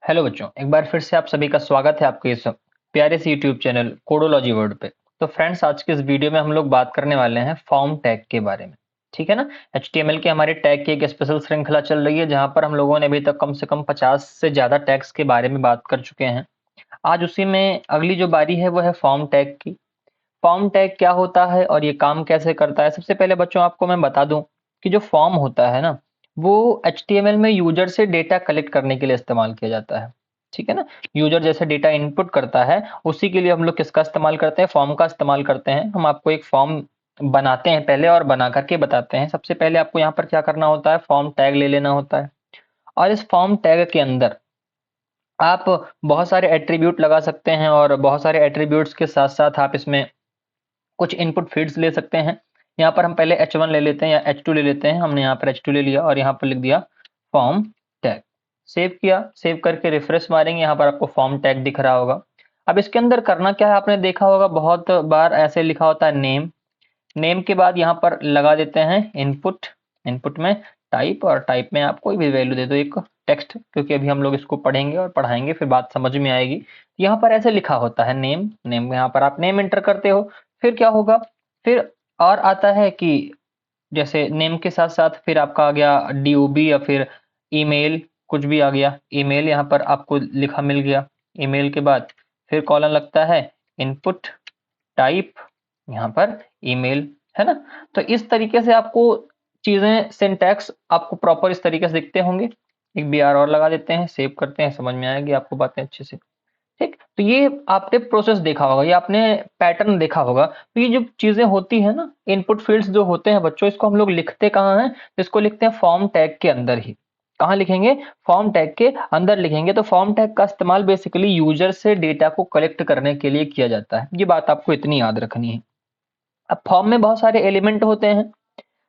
Hello बच्चों, एक बार फिर से आप सभी का स्वागत है आपके इस प्यारे से यूट्यूब चैनल कोडोलॉजी वर्ड पे। तो फ्रेंड्स, आज के इस वीडियो में हम लोग बात करने वाले हैं फॉर्म टैग के बारे में। ठीक है ना। एचटीएमएल के हमारे टैग की एक स्पेशल श्रृंखला चल रही है जहां पर हम लोगों ने अभी तक कम से कम 50 से ज्यादा टैग्स के बारे में बात कर चुके हैं। आज उसी में अगली जो बारी है वो है फॉर्म टैग की। फॉर्म टैग क्या होता है और ये काम कैसे करता है? सबसे पहले बच्चों आपको मैं बता दूं कि जो फॉर्म होता है ना, वो एचटीएमएल में यूजर से डेटा कलेक्ट करने के लिए इस्तेमाल किया जाता है। ठीक है ना। यूजर जैसे डेटा इनपुट करता है उसी के लिए हम लोग किसका इस्तेमाल करते हैं? फॉर्म का इस्तेमाल करते हैं। हम आपको एक फॉर्म बनाते हैं पहले और बना करके बताते हैं। सबसे पहले आपको यहाँ पर क्या करना होता है? फॉर्म टैग ले लेना होता है। और इस फॉर्म टैग के अंदर आप बहुत सारे एट्रीब्यूट लगा सकते हैं और बहुत सारे एट्रीब्यूट्स के साथ साथ आप इसमें कुछ इनपुट फील्ड्स ले सकते हैं। यहाँ पर हम पहले H1 ले लेते हैं या H2 ले लेते हैं। हमने यहाँ पर H2 ले लिया और यहाँ पर लिख दिया फॉर्म टैग। सेव किया, सेव करके रिफ्रेश मारेंगे, यहाँ पर आपको फॉर्म टैग दिख रहा होगा। अब इसके अंदर करना क्या है? आपने देखा होगा बहुत बार ऐसे लिखा होता है नेम। नेम के बाद यहाँ पर लगा देते हैं इनपुट। इनपुट में टाइप, और टाइप में आप कोई भी वैल्यू दे दो, एक टेक्स्ट, क्योंकि अभी हम लोग इसको पढ़ेंगे और पढ़ाएंगे फिर बात समझ में आएगी। यहाँ पर ऐसे लिखा होता है नेम। नेम में यहाँ पर आप नेम एंटर करते हो। फिर क्या होगा? फिर और आता है कि जैसे नेम के साथ साथ फिर आपका आ गया डीओबी या फिर ईमेल, कुछ भी आ गया। ईमेल यहाँ पर आपको लिखा मिल गया। ईमेल के बाद फिर कॉलम लगता है इनपुट टाइप, यहाँ पर ईमेल, है ना। तो इस तरीके से आपको चीजें, सिंटैक्स आपको प्रॉपर इस तरीके से दिखते होंगे। एक बी आर और लगा देते हैं, सेव करते हैं, समझ में आएगी आपको बातें अच्छे से। ठीक, तो ये आपने प्रोसेस देखा होगा, ये आपने पैटर्न देखा होगा। तो ये जो चीजें होती है ना, इनपुट फील्ड्स जो होते हैं बच्चों, इसको हम लोग लिखते कहाँ हैं? इसको लिखते हैं फॉर्म टैग के अंदर ही। कहाँ लिखेंगे? फॉर्म टैग के अंदर लिखेंगे। तो फॉर्म टैग का इस्तेमाल बेसिकली यूजर से डेटा को कलेक्ट करने के लिए किया जाता है। ये बात आपको इतनी याद रखनी है। अब फॉर्म में बहुत सारे एलिमेंट होते हैं।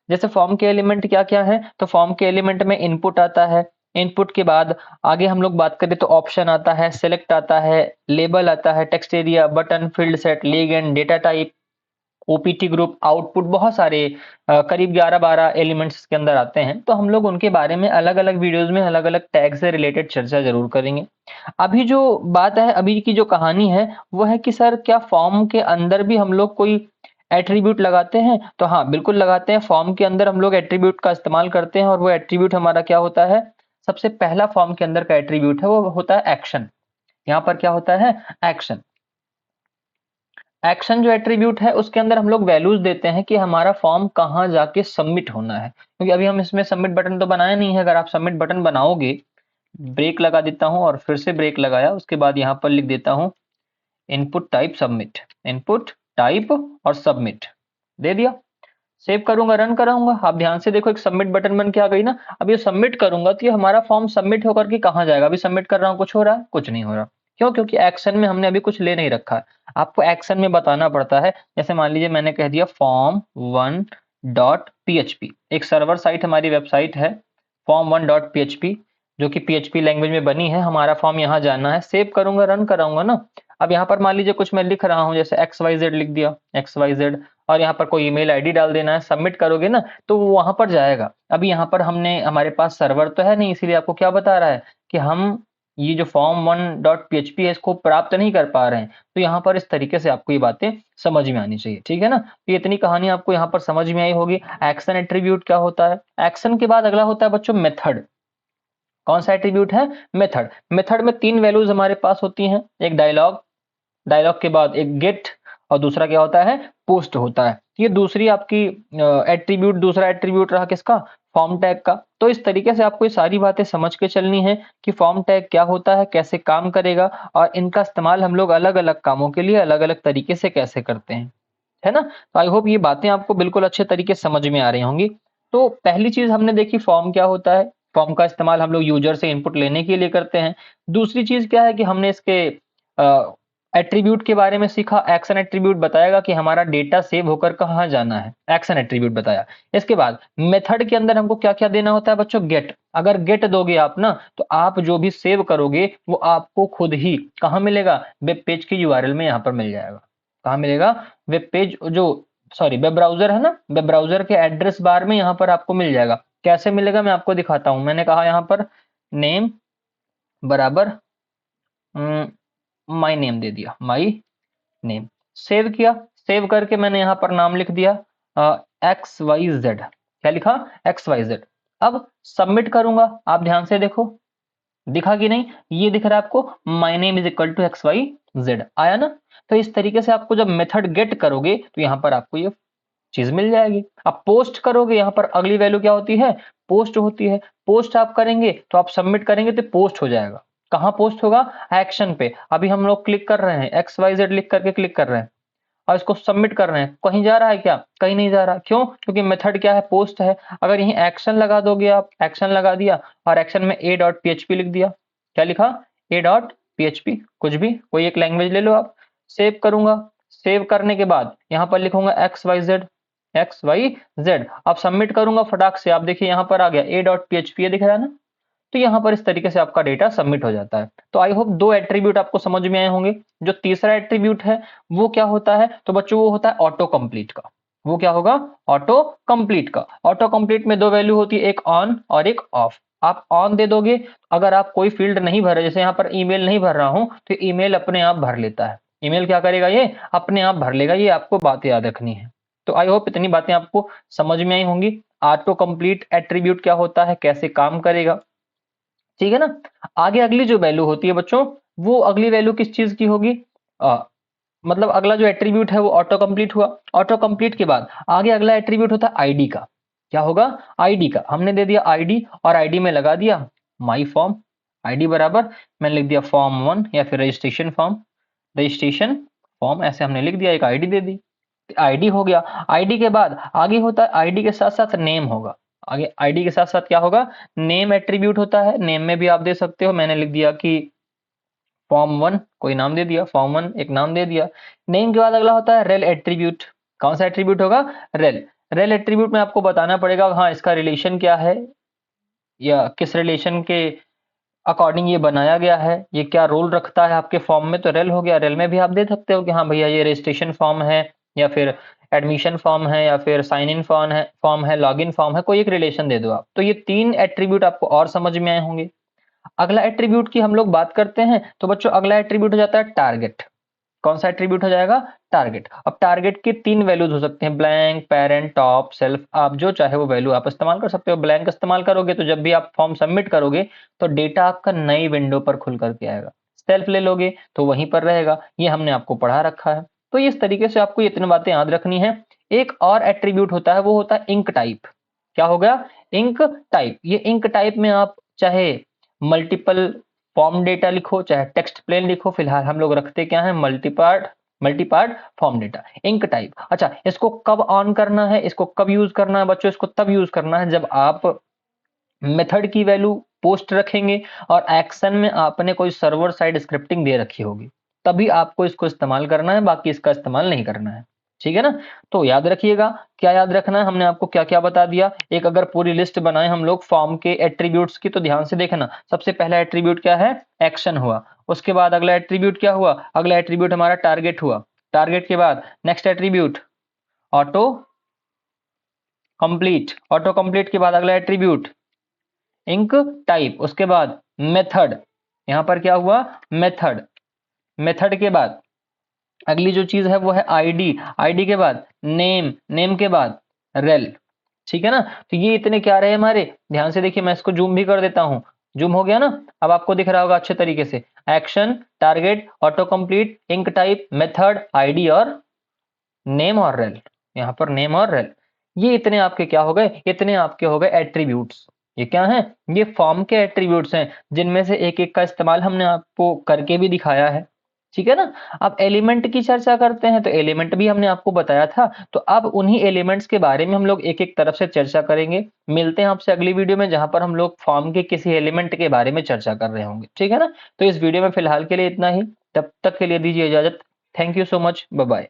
जैसे फॉर्म के एलिमेंट क्या क्या है? तो फॉर्म के एलिमेंट में इनपुट आता है। इनपुट के बाद आगे हम लोग बात करें तो ऑप्शन आता है, सेलेक्ट आता है, लेबल आता है, text area, button, field set, ligand, data type, OPT group, output, बहुत सारे करीब 11-12 एलिमेंट्स इसके अंदर आते हैं। तो हम लोग उनके बारे में अलग अलग वीडियोस में अलग अलग टैग से रिलेटेड चर्चा जरूर करेंगे। अभी जो बात है, अभी की जो कहानी है वो है कि सर क्या फॉर्म के अंदर भी हम लोग कोई एट्रीब्यूट लगाते हैं? तो हाँ, बिल्कुल लगाते हैं। फॉर्म के अंदर हम लोग एट्रीब्यूट का इस्तेमाल करते हैं और वो एट्रीब्यूट हमारा क्या होता है? सबसे पहला फॉर्म के अंदर का एट्रीब्यूट है वो होता है एक्शन। यहाँ पर क्या होता है? एक्शन। एक्शन जो एट्रीब्यूट है उसके अंदर हम लोग वैल्यूज देते हैं कि हमारा फॉर्म कहाँ जाके सबमिट होना है, क्योंकि अभी हम इसमें सबमिट बटन तो बनाया नहीं है। अगर आप सबमिट बटन बनाओगे, ब्रेक लगा देता हूं और फिर से ब्रेक लगाया, उसके बाद यहाँ पर लिख देता हूं input type submit. Input type और सबमिट दे दिया। सेव करूंगा, रन कराऊंगा। आप ध्यान से देखो, एक सबमिट बटन बन के आ गई ना। अब ये सबमिट करूंगा तो ये हमारा फॉर्म सबमिट होकर के कहाँ जाएगा? अभी सबमिट कर रहा हूँ, कुछ हो रहा है? कुछ नहीं हो रहा। क्यों? क्योंकि एक्शन में हमने अभी कुछ ले नहीं रखा है। आपको एक्शन में बताना पड़ता है। जैसे मान लीजिए मैंने कह दिया फॉर्म वन डॉट पीएचपी, एक सर्वर साइट हमारी वेबसाइट है फॉर्म वन डॉट पीएचपी, जो कि पीएचपी लैंग्वेज में बनी है। हमारा फॉर्म यहाँ जाना है। सेव करूंगा, रन कराऊंगा ना। अब यहाँ पर मान लीजिए कुछ मैं लिख रहा हूँ, जैसे एक्स वाई जेड लिख दिया, एक्स वाई जेड, और यहाँ पर कोई ईमेल आईडी डाल देना है। सबमिट करोगे ना तो वो वहां पर जाएगा। अभी यहाँ पर हमने, हमारे पास सर्वर तो है नहीं, इसीलिए आपको क्या बता रहा है कि हम ये जो फॉर्म वन डॉट पीएचपी है इसको प्राप्त नहीं कर पा रहे हैं। तो यहाँ पर इस तरीके से आपको ये बातें समझ में आनी चाहिए। ठीक है ना। तो इतनी कहानी आपको यहाँ पर समझ में आई होगी। एक्शन एट्रीब्यूट क्या होता है? एक्शन के बाद अगला होता है बच्चों मेथड। कौन सा एट्रीब्यूट है? मेथड। मेथड में तीन वैल्यूज हमारे पास होती हैं। एक डायलॉग, डायलॉग के बाद एक गेट, और दूसरा क्या होता है? पोस्ट होता है। ये दूसरी आपकी एट्रीब्यूट, दूसरा एट्रीब्यूट रहा किसका? फॉर्म टैग का। तो इस तरीके से आपको ये सारी बातें समझ के चलनी है कि फॉर्म टैग क्या होता है, कैसे काम करेगा, और इनका इस्तेमाल हम लोग अलग अलग कामों के लिए अलग अलग तरीके से कैसे करते हैं, है ना। तो आई होप ये बातें आपको बिल्कुल अच्छे तरीके से समझ में आ रही होंगी। तो पहली चीज हमने देखी, फॉर्म क्या होता है। फॉर्म का इस्तेमाल हम लोग यूजर से इनपुट लेने के लिए करते हैं। दूसरी चीज क्या है कि हमने इसके एट्रीब्यूट के बारे में सीखा। एक्शन एट्रीब्यूट बताएगा कि हमारा डेटा सेव होकर कहाँ जाना है, एक्शन एट्रीब्यूट बताया। इसके बाद मेथड के अंदर हमको क्या क्या देना होता है बच्चों? गेट। अगर गेट दोगे आप ना, तो आप जो भी सेव करोगे वो आपको खुद ही कहाँ मिलेगा? वेब पेज के यूआरएल में यहाँ पर मिल जाएगा। कहाँ मिलेगा? वेब पेज जो, सॉरी, वेब ब्राउजर है ना, वेब ब्राउजर के एड्रेस बार में यहाँ पर आपको मिल जाएगा। कैसे मिलेगा मैं आपको दिखाता हूँ। मैंने कहा यहाँ पर नेम बराबर माई नेम दे दिया, माई नेम। सेव किया, सेव करके मैंने यहाँ पर नाम लिख दिया XYZ। क्या लिखा? XYZ। अब सबमिट करूंगा, आप ध्यान से देखो, दिखा कि नहीं? ये दिख रहा है आपको, my name is equal to XYZ आया ना? तो इस तरीके से आपको जब मेथड गेट करोगे तो यहाँ पर आपको ये चीज मिल जाएगी। अब पोस्ट करोगे, यहाँ पर अगली वैल्यू क्या होती है? पोस्ट होती है। पोस्ट आप करेंगे तो आप सबमिट करेंगे तो पोस्ट हो जाएगा। कहाँ पोस्ट होगा? एक्शन पे। अभी हम लोग क्लिक कर रहे हैं, XYZ लिख करके क्लिक कर रहे हैं और इसको सबमिट कर रहे हैं। कहीं जा रहा है क्या? कहीं नहीं जा रहा। क्यों? क्योंकि मेथड क्या है? पोस्ट है। अगर यहीं एक्शन लगा दोगे आप, एक्शन लगा दिया और एक्शन में a.php लिख दिया। क्या लिखा? a.php, कुछ भी, कोई एक लैंग्वेज ले लो आप। सेव करूंगा, सेव करने के बाद यहाँ पर लिखूंगा XYZ, XYZ। अब सबमिट करूंगा फटाक से, आप देखिए यहाँ पर आ गया a.php, ये दिख रहा है ना? तो यहाँ पर इस तरीके से आपका डेटा सबमिट हो जाता है। तो आई होप 2 एट्रीब्यूट आपको समझ में आए होंगे। जो तीसरा एट्रीब्यूट है वो क्या होता है? तो बच्चों वो होता है ऑटो कंप्लीट का। वो क्या होगा? ऑटो कंप्लीट का। ऑटो कंप्लीट में 2 वैल्यू होती है, एक ऑन और एक ऑफ। आप ऑन दे दोगे, अगर आप कोई फील्ड नहीं भर रहे, जैसे यहाँ पर ईमेल नहीं भर रहा हूं तो ईमेल अपने आप भर लेता है। ईमेल क्या करेगा? ये अपने आप भर लेगा। ये आपको बात याद रखनी है। तो आई होप इतनी बातें आपको समझ में आई होंगी। ऑटो कंप्लीट एट्रीब्यूट क्या होता है, कैसे काम करेगा, ठीक है ना? आगे अगली जो वैल्यू होती है बच्चों, वो अगली वैल्यू किस चीज की होगी? मतलब अगला जो एट्रीब्यूट है वो ऑटो कंप्लीट हुआ। ऑटो कंप्लीट के बाद आगे अगला एट्रीब्यूट होता है आईडी का। क्या होगा? आईडी का। हमने दे दिया आईडी और आईडी में लगा दिया माई फॉर्म। आईडी बराबर मैंने लिख दिया फॉर्म 1 या फिर रजिस्ट्रेशन फॉर्म, रजिस्ट्रेशन फॉर्म, ऐसे हमने लिख दिया, एक आईडी दे दी। आईडी हो गया। आईडी के बाद आगे होता है, आईडी के साथ साथ नेम होगा। आगे आईडी के साथ साथ क्या होगा? नेम एट्रीब्यूट होता है। नेम में भी आप दे सकते हो, मैंने लिख दिया कि फॉर्म 1, कोई नाम दे दिया, फॉर्म 1 एक नाम दे दिया। नेम के बाद अगला होता है रेल एट्रीब्यूट। कौन सा एट्रीब्यूट होगा? रेल। रेल एट्रीब्यूट में आपको बताना पड़ेगा हाँ इसका रिलेशन क्या है या किस रिलेशन के अकॉर्डिंग ये बनाया गया है, ये क्या रोल रखता है आपके फॉर्म में। तो रेल हो गया। रेल में भी आप दे सकते हो कि हाँ भैया ये रजिस्ट्रेशन फॉर्म है या फिर एडमिशन फॉर्म है या फिर साइन इन फॉर्म है, लॉग इन फॉर्म है, कोई एक रिलेशन दे दो आप। तो ये 3 एट्रीब्यूट आपको और समझ में आए होंगे। अगला एट्रीब्यूट की हम लोग बात करते हैं तो बच्चों अगला एट्रीब्यूट हो जाता है टारगेट। कौन सा एट्रीब्यूट हो जाएगा? टारगेट। अब टारगेट के 3 वैल्यूज हो सकते हैं, ब्लैंक, पेरेंट, टॉप, सेल्फ। आप जो चाहे वो वैल्यू आप इस्तेमाल कर सकते हो। ब्लैंक इस्तेमाल करोगे तो जब भी आप फॉर्म सबमिट करोगे तो डेटा आपका नई विंडो पर खुल करके आएगा। सेल्फ ले लोगे तो वहीं पर रहेगा। ये हमने आपको पढ़ा रखा है। तो इस तरीके से आपको इतनी बातें याद रखनी है। एक और एट्रीब्यूट होता है, वो होता है इंक टाइप। क्या हो गया? Enctype. ये इंक टाइप में आप चाहे मल्टीपल फॉर्म डेटा लिखो, चाहे टेक्स्ट प्लेन लिखो, फिलहाल हम लोग रखते क्या है? Multipart form data, enctype. अच्छा, इसको कब ऑन करना है, इसको कब यूज करना है बच्चों? इसको तब यूज करना है जब आप मेथड की वैल्यू पोस्ट रखेंगे और एक्शन में आपने कोई सर्वर साइड स्क्रिप्टिंग दे रखी होगी, तभी आपको इसको इस्तेमाल करना है, बाकी इसका इस्तेमाल नहीं करना है। ठीक है ना? तो याद रखिएगा, क्या याद रखना है, हमने आपको क्या क्या बता दिया। एक अगर पूरी लिस्ट बनाए हम लोग फॉर्म के एट्रीब्यूट्स की तो ध्यान से देखना। सबसे पहला एट्रीब्यूट क्या है? एक्शन हुआ। उसके बाद अगला एट्रीब्यूट क्या हुआ? अगला एट्रीब्यूट हमारा टारगेट हुआ। टारगेट के बाद next attribute auto complete. Auto complete के बाद अगला एट्रीब्यूट इंक टाइप। उसके बाद मेथड। यहां पर क्या हुआ? मेथड। मेथड के बाद अगली जो चीज है वो है आईडी। आईडी के बाद नेम। नेम के बाद रेल। ठीक है ना? तो ये इतने क्या रहे हमारे, ध्यान से देखिए, मैं इसको जूम भी कर देता हूं। जूम हो गया ना? अब आपको दिख रहा होगा अच्छे तरीके से। Action, target, autocomplete, enctype, method, ID और नेम और रेल। यहाँ पर नेम और रेल, ये इतने आपके क्या हो गए? इतने आपके हो गए एट्रीब्यूट्स। ये क्या है? ये फॉर्म के एट्रीब्यूट्स हैं, जिनमें से एक एक का इस्तेमाल हमने आपको करके भी दिखाया है। ठीक है ना? अब एलिमेंट की चर्चा करते हैं, तो एलिमेंट भी हमने आपको बताया था। तो अब उन्हीं एलिमेंट्स के बारे में हम लोग एक एक तरफ से चर्चा करेंगे। मिलते हैं आपसे अगली वीडियो में, जहां पर हम लोग फॉर्म के किसी एलिमेंट के बारे में चर्चा कर रहे होंगे। ठीक है ना? तो इस वीडियो में फिलहाल के लिए इतना ही। तब तक के लिए दीजिए इजाजत। Thank you so much. Bye bye.